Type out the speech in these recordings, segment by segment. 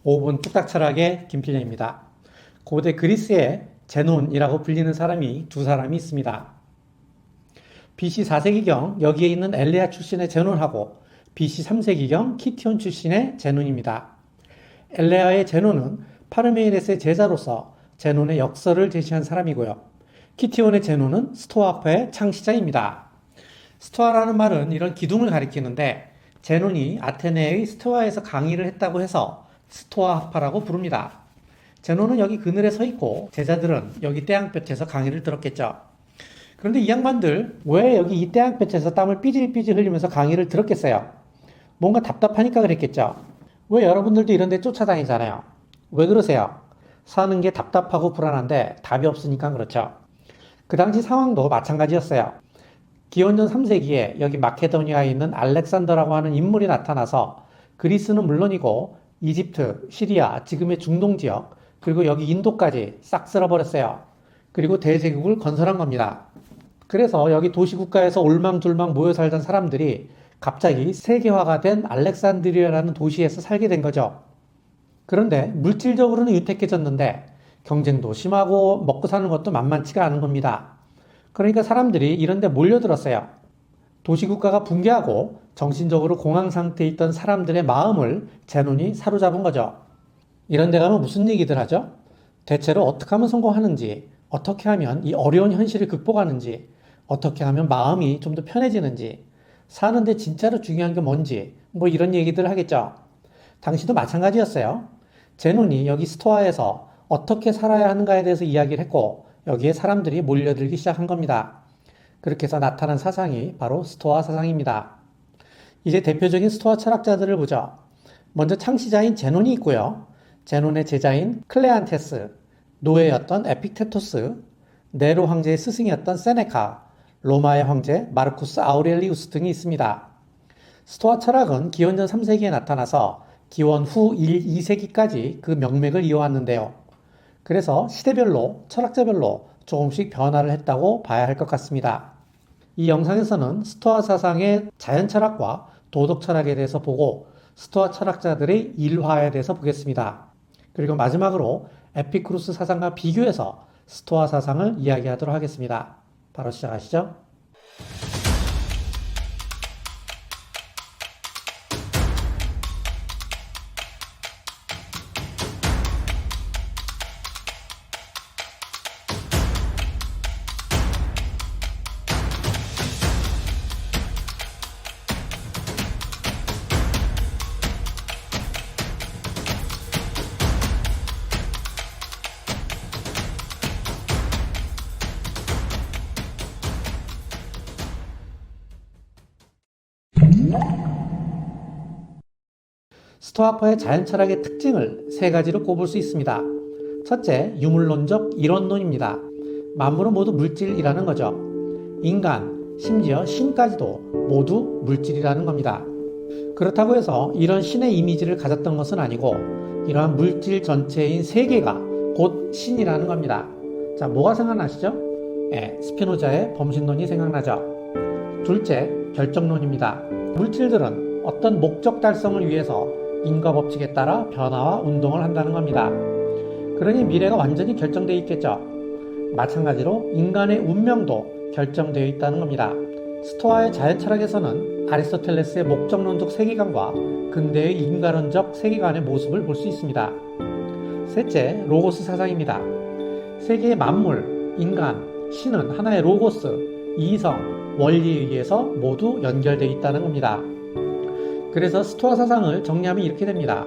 5분 뚝딱 철학의 김필령입니다. 고대 그리스의 제논이라고 불리는 사람이 두 사람이 있습니다. BC 4세기경 여기에 있는 엘레아 출신의 제논하고 BC 3세기경 키티온 출신의 제논입니다. 엘레아의 제논은 파르메이데스의 제자로서 제논의 역설을 제시한 사람이고요. 키티온의 제논은 스토아파의 창시자입니다. 스토아라는 말은 이런 기둥을 가리키는데 제논이 아테네의 스토아에서 강의를 했다고 해서 스토아학파라고 부릅니다. 제논은 여기 그늘에 서 있고 제자들은 여기 태양볕에서 강의를 들었겠죠. 그런데 이 양반들 왜 여기 이 태양볕에서 땀을 삐질삐질 흘리면서 강의를 들었겠어요? 뭔가 답답하니까 그랬겠죠. 왜 여러분들도 이런 데 쫓아다니잖아요. 왜 그러세요? 사는 게 답답하고 불안한데 답이 없으니까 그렇죠. 그 당시 상황도 마찬가지였어요. 기원전 3세기에 여기 마케도니아에 있는 알렉산더라고 하는 인물이 나타나서 그리스는 물론이고 이집트, 시리아, 지금의 중동 지역, 그리고 여기 인도까지 싹 쓸어버렸어요. 그리고 대제국을 건설한 겁니다. 그래서 여기 도시국가에서 올망졸망 모여 살던 사람들이 갑자기 세계화가 된 알렉산드리아라는 도시에서 살게 된 거죠. 그런데 물질적으로는 윤택해졌는데 경쟁도 심하고 먹고 사는 것도 만만치가 않은 겁니다. 그러니까 사람들이 이런 데 몰려들었어요. 도시국가가 붕괴하고 정신적으로 공황 상태에 있던 사람들의 마음을 제논이 사로잡은 거죠. 이런 데 가면 무슨 얘기들 하죠? 대체로 어떻게 하면 성공하는지, 어떻게 하면 이 어려운 현실을 극복하는지, 어떻게 하면 마음이 좀 더 편해지는지, 사는데 진짜로 중요한 게 뭔지, 뭐 이런 얘기들 하겠죠. 당시도 마찬가지였어요. 제논이 여기 스토아에서 어떻게 살아야 하는가에 대해서 이야기를 했고 여기에 사람들이 몰려들기 시작한 겁니다. 그렇게 해서 나타난 사상이 바로 스토아 사상입니다. 이제 대표적인 스토아 철학자들을 보죠. 먼저 창시자인 제논이 있고요. 제논의 제자인 클레안테스, 노예였던 에픽테토스, 네로 황제의 스승이었던 세네카, 로마의 황제 마르쿠스 아우렐리우스 등이 있습니다. 스토아 철학은 기원전 3세기에 나타나서 기원 후 1, 2세기까지 그 명맥을 이어왔는데요. 그래서 시대별로, 철학자별로 조금씩 변화를 했다고 봐야 할 것 같습니다. 이 영상에서는 스토아 사상의 자연 철학과 도덕 철학에 대해서 보고 스토아 철학자들의 일화에 대해서 보겠습니다. 그리고 마지막으로 에피쿠로스 사상과 비교해서 스토아 사상을 이야기하도록 하겠습니다. 바로 시작하시죠. 스토아파의 자연 철학의 특징을 세 가지로 꼽을 수 있습니다. 첫째, 유물론적 이론론입니다. 만물은 모두 물질이라는 거죠. 인간, 심지어 신까지도 모두 물질이라는 겁니다. 그렇다고 해서 이런 신의 이미지를 가졌던 것은 아니고 이러한 물질 전체인 세계가 곧 신이라는 겁니다. 자, 뭐가 생각나시죠? 스피노자의 범신론이 생각나죠. 둘째, 결정론입니다. 물질들은 어떤 목적 달성을 위해서 인과 법칙에 따라 변화와 운동을 한다는 겁니다. 그러니 미래가 완전히 결정되어 있겠죠. 마찬가지로 인간의 운명도 결정되어 있다는 겁니다. 스토아의 자연 철학에서는 아리스토텔레스의 목적론적 세계관과 근대의 인과론적 세계관의 모습을 볼 수 있습니다. 셋째, 로고스 사상입니다. 세계의 만물, 인간, 신은 하나의 로고스, 이성, 원리에 의해서 모두 연결되어 있다는 겁니다. 그래서 스토아 사상을 정리하면 이렇게 됩니다.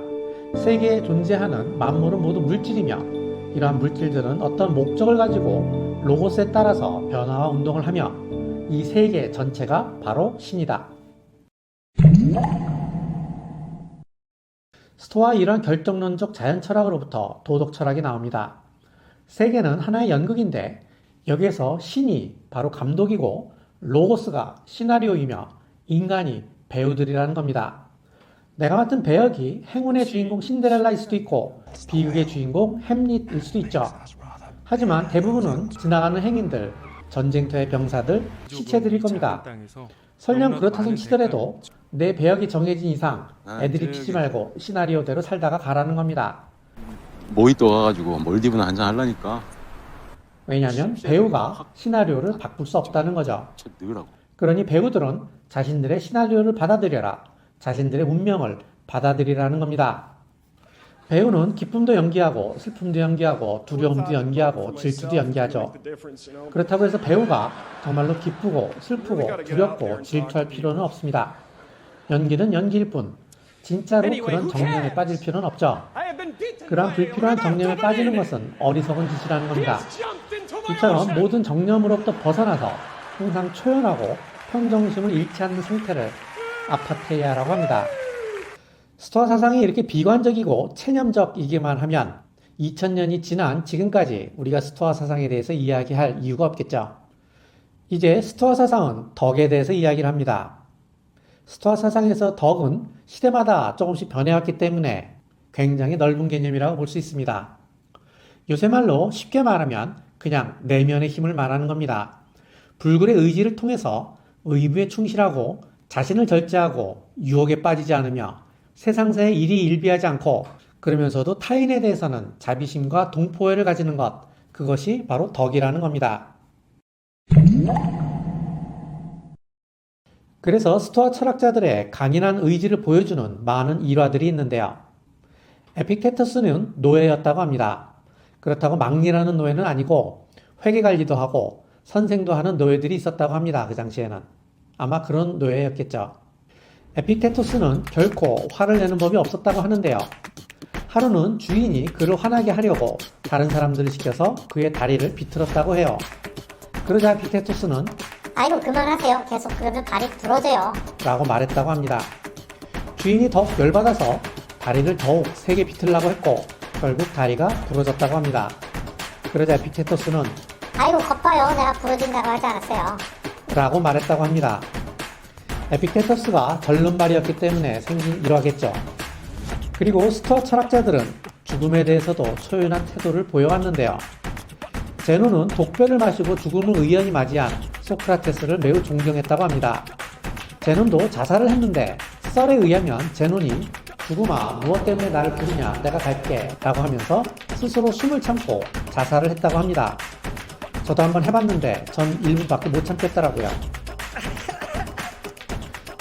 세계에 존재하는 만물은 모두 물질이며 이러한 물질들은 어떤 목적을 가지고 로고스에 따라서 변화와 운동을 하며 이 세계 전체가 바로 신이다. 스토아의 이러한 결정론적 자연 철학으로부터 도덕 철학이 나옵니다. 세계는 하나의 연극인데 여기에서 신이 바로 감독이고 로고스가 시나리오이며 인간이 배우들이라는 겁니다. 내가 맡은 배역이 행운의 주인공 신데렐라일 수도 있고 비극의 주인공 햄릿일 수도 있죠. 하지만 대부분은 지나가는 행인들, 전쟁터의 병사들, 시체들일 겁니다. 설령 그렇다고 치더라도 내 배역이 정해진 이상 애들이 저기 피지 말고 시나리오대로 살다가 가라는 겁니다. 모히또 가가지고 몰디브나 한잔 하려니까 왜냐하면 배우가 시나리오를 바꿀 수 없다는 거죠. 저 넣으라고. 그러니 배우들은 자신들의 시나리오를 받아들여라, 자신들의 운명을 받아들이라는 겁니다. 배우는 기쁨도 연기하고 슬픔도 연기하고 두려움도 연기하고 질투도 연기하죠. 그렇다고 해서 배우가 정말로 기쁘고 슬프고 두렵고 질투할 필요는 없습니다. 연기는 연기일 뿐 진짜로 그런 정념에 빠질 필요는 없죠. 그러한 불필요한 정념에 빠지는 것은 어리석은 짓이라는 겁니다. 이처럼 모든 정념으로부터 벗어나서 항상 초연하고 평정심을 잃지 않는 상태를 아파테이아라고 합니다. 스토아 사상이 이렇게 비관적이고 체념적이기만 하면 2000년이 지난 지금까지 우리가 스토아 사상에 대해서 이야기할 이유가 없겠죠. 이제 스토아 사상은 덕에 대해서 이야기를 합니다. 스토아 사상에서 덕은 시대마다 조금씩 변해왔기 때문에 굉장히 넓은 개념이라고 볼 수 있습니다. 요새 말로 쉽게 말하면 그냥 내면의 힘을 말하는 겁니다. 불굴의 의지를 통해서 의무에 충실하고 자신을 절제하고 유혹에 빠지지 않으며 세상사의 일이 일비하지 않고 그러면서도 타인에 대해서는 자비심과 동포애를 가지는 것, 그것이 바로 덕이라는 겁니다. 그래서 스토아 철학자들의 강인한 의지를 보여주는 많은 일화들이 있는데요. 에픽테토스는 노예였다고 합니다. 그렇다고 막리라는 노예는 아니고 회계관리도 하고 선생도 하는 노예들이 있었다고 합니다. 그 당시에는. 아마 그런 노예였겠죠. 에픽테토스는 결코 화를 내는 법이 없었다고 하는데요. 하루는 주인이 그를 화나게 하려고 다른 사람들을 시켜서 그의 다리를 비틀었다고 해요. 그러자 에픽테토스는 아이고 그만하세요. 계속 그러면 다리 부러져요. 라고 말했다고 합니다. 주인이 더욱 열받아서 다리를 더욱 세게 비틀라고 했고 결국 다리가 부러졌다고 합니다. 그러자 에픽테토스는 아이고 겉봐요. 내가 부러진다고 하지 않았어요. 라고 말했다고 합니다. 에픽테토스가 절름발이었기 때문에 생긴 일화겠죠. 그리고 스토아 철학자들은 죽음에 대해서도 초연한 태도를 보여왔는데요. 제노는 독배를 마시고 죽음을 의연히 맞이한 소크라테스를 매우 존경했다고 합니다. 제논도 자살을 했는데 썰에 의하면 제논이 죽음아 무엇 때문에 나를 부르냐 내가 갈게 라고 하면서 스스로 숨을 참고 자살을 했다고 합니다. 저도 한번 해봤는데 전 1분밖에 못 참겠더라고요.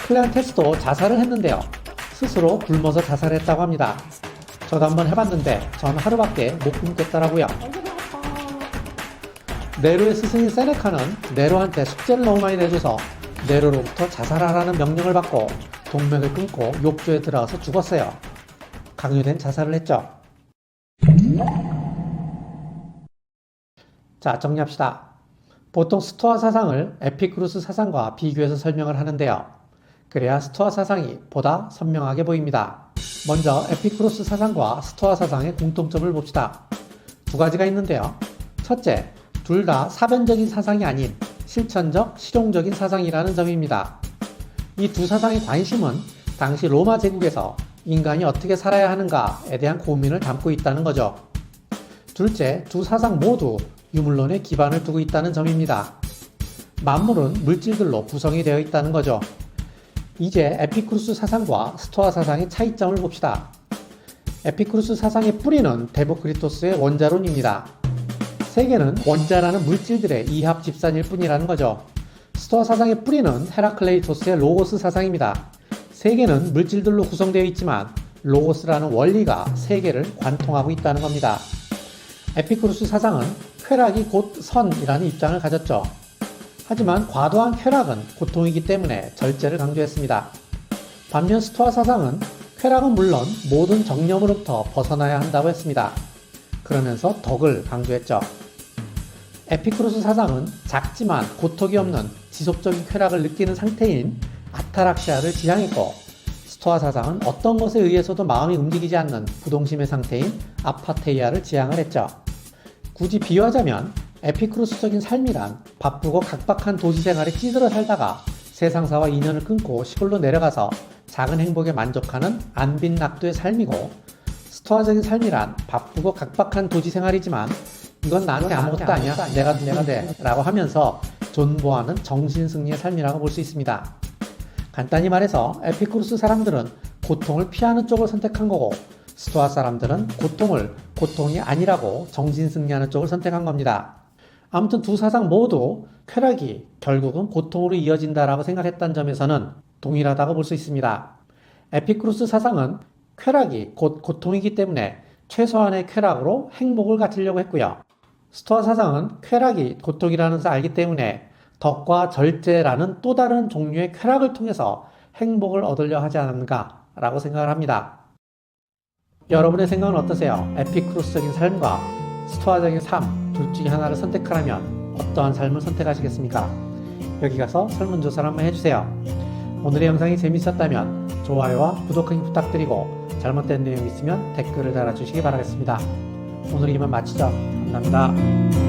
클레안테스도 자살을 했는데요. 스스로 굶어서 자살했다고 합니다. 저도 한번 해봤는데 전 하루밖에 못 굶겠더라고요. 네로의 스승인 세네카는 네로한테 숙제를 너무 많이 내줘서 네로로부터 자살하라는 명령을 받고 동맥을 끊고 욕조에 들어가서 죽었어요. 강요된 자살을 했죠. 자, 정리합시다. 보통 스토아 사상을 에피쿠로스 사상과 비교해서 설명을 하는데요. 그래야 스토아 사상이 보다 선명하게 보입니다. 먼저 에피쿠로스 사상과 스토아 사상의 공통점을 봅시다. 두 가지가 있는데요. 첫째, 둘 다 사변적인 사상이 아닌 실천적, 실용적인 사상이라는 점입니다. 이 두 사상의 관심은 당시 로마 제국에서 인간이 어떻게 살아야 하는가에 대한 고민을 담고 있다는 거죠. 둘째, 두 사상 모두 유물론에 기반을 두고 있다는 점입니다. 만물은 물질들로 구성이 되어 있다는 거죠. 이제 에피쿠로스 사상과 스토아 사상의 차이점을 봅시다. 에피쿠로스 사상의 뿌리는 데모크리토스의 원자론입니다. 세계는 원자라는 물질들의 이합 집산일 뿐이라는 거죠. 스토아 사상의 뿌리는 헤라클레이토스의 로고스 사상입니다. 세계는 물질들로 구성되어 있지만 로고스라는 원리가 세계를 관통하고 있다는 겁니다. 에피쿠로스 사상은 쾌락이 곧 선이라는 입장을 가졌죠. 하지만 과도한 쾌락은 고통이기 때문에 절제를 강조했습니다. 반면 스토아 사상은 쾌락은 물론 모든 정념으로부터 벗어나야 한다고 했습니다. 그러면서 덕을 강조했죠. 에피쿠로스 사상은 작지만 고통이 없는 지속적인 쾌락을 느끼는 상태인 아타락시아를 지향했고, 스토아 사상은 어떤 것에 의해서도 마음이 움직이지 않는 부동심의 상태인 아파테이아를 지향을 했죠. 굳이 비유하자면 에피쿠로스적인 삶이란 바쁘고 각박한 도시 생활에 찌들어 살다가 세상사와 인연을 끊고 시골로 내려가서 작은 행복에 만족하는 안빈낙도의 삶이고, 스토아적인 삶이란 바쁘고 각박한 도시 생활이지만 이건 나한테 아무것도 아니야, 내가 누군데 라고 하면서 존버하는 정신승리의 삶이라고 볼 수 있습니다. 간단히 말해서 에피쿠로스 사람들은 고통을 피하는 쪽을 선택한 거고, 스토아 사람들은 고통을 고통이 아니라고 정신승리하는 쪽을 선택한 겁니다. 아무튼 두 사상 모두 쾌락이 결국은 고통으로 이어진다라고 생각했던 점에서는 동일하다고 볼 수 있습니다. 에피쿠로스 사상은 쾌락이 곧 고통이기 때문에 최소한의 쾌락으로 행복을 갖추려고 했고요. 스토아 사상은 쾌락이 고통이라는 것을 알기 때문에 덕과 절제라는 또 다른 종류의 쾌락을 통해서 행복을 얻으려 하지 않은가라고 생각을 합니다. 여러분의 생각은 어떠세요? 에피쿠로스적인 삶과 스토아적인 삶, 둘 중에 하나를 선택하라면 어떠한 삶을 선택하시겠습니까? 여기 가서 설문조사를 한번 해주세요. 오늘의 영상이 재밌었다면 좋아요와 구독하기 부탁드리고 잘못된 내용이 있으면 댓글을 달아주시기 바라겠습니다. 오늘 이만 마치죠. 감사합니다.